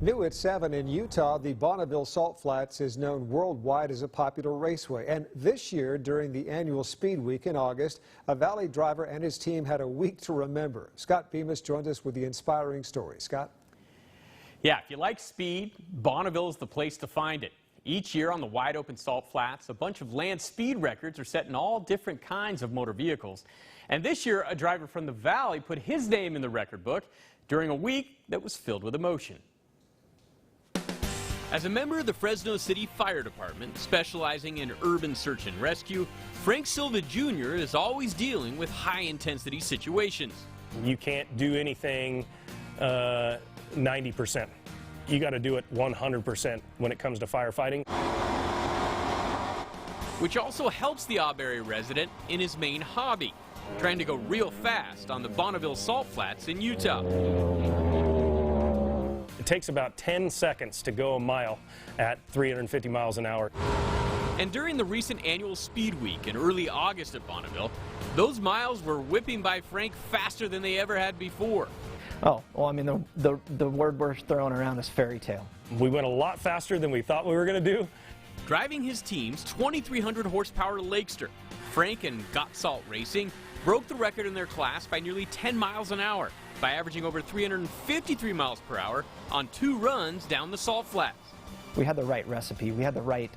New at 7 in Utah, the Bonneville Salt Flats is known worldwide as a popular raceway. And this year, during the annual Speed Week in August, a Valley driver and his team had a week to remember. Scott Bemis joins us with the inspiring story. Scott? Yeah, if you like speed, Bonneville is the place to find it. Each year on the wide open salt flats, a bunch of land speed records are set in all different kinds of motor vehicles. And this year, a driver from the Valley put his name in the record book during a week that was filled with emotion. As a member of the Fresno City Fire Department, specializing in urban search and rescue, Frank Silva Jr. is always dealing with high-intensity situations. You can't do anything 90%. You got to do it 100% when it comes to firefighting. Which also helps the Auberry resident in his main hobby, trying to go real fast on the Bonneville Salt Flats in Utah. It takes about 10 seconds to go a mile at 350 miles an hour. And during the recent annual Speed Week in early August at Bonneville, those miles were whipping by Frank faster than they ever had before. Oh, well, I mean, the word we're throwing around is fairy tale. We went a lot faster than we thought we were going to do. Driving his team's 2,300 horsepower Lakester, Frank and Got Salt Racing broke the record in their class by nearly 10 miles an hour by averaging over 353 miles per hour on 2 runs down the salt flats. We had the right recipe. We had the right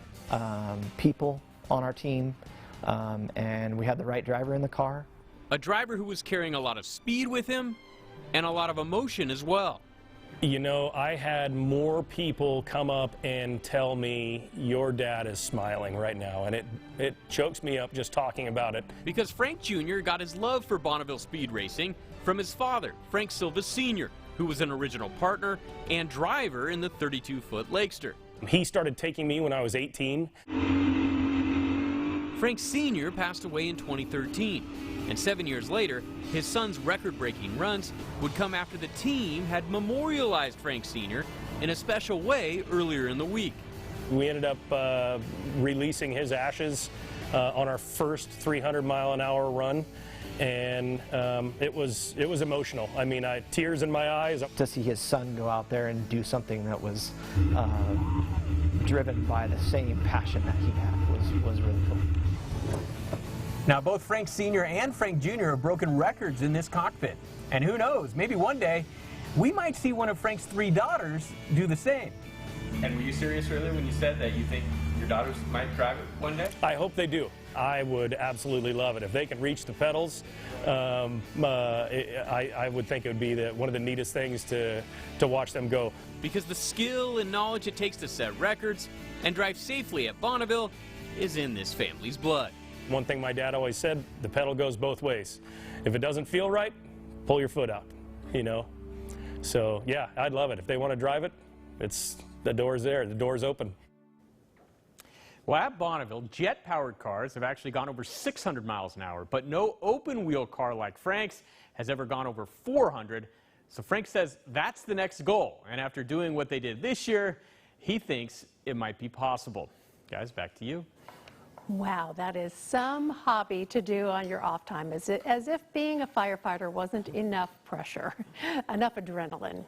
people on our team, and we had the right driver in the car. A driver who was carrying a lot of speed with him and a lot of emotion as well. You know, I had more people come up and tell me, your dad is smiling right now, and it chokes me up just talking about it. Because Frank Jr. got his love for Bonneville speed racing from his father, Frank Silva Sr., who was an original partner and driver in the 32-foot Lakester. He started taking me when I was 18. Frank Sr. passed away in 2013. And 7 years later, his son's record-breaking runs would come after the team had memorialized Frank Sr. in a special way earlier in the week. We ended up releasing his ashes on our first 300-mile-an-hour run, and it was emotional. I mean, tears in my eyes. To see his son go out there and do something that was driven by the same passion that he had was really cool. Now, both Frank Sr. and Frank Jr. have broken records in this cockpit. And who knows, maybe one day we might see one of Frank's 3 daughters do the same. And were you serious earlier when you said that you think your daughters might drive it one day? I hope they do. I would absolutely love it. If they can reach the pedals, I would think it would be one of the neatest things to watch them go. Because the skill and knowledge it takes to set records and drive safely at Bonneville is in this family's blood. One thing my dad always said, the pedal goes both ways. If it doesn't feel right, pull your foot out, you know. So, yeah, I'd love it. If they want to drive it, the door's there, the door's open. Well, at Bonneville, jet-powered cars have actually gone over 600 miles an hour, but no open-wheel car like Frank's has ever gone over 400. So Frank says that's the next goal, and after doing what they did this year, he thinks it might be possible. Guys, back to you. Wow, that is some hobby to do on your off time, as if being a firefighter wasn't enough pressure, enough adrenaline.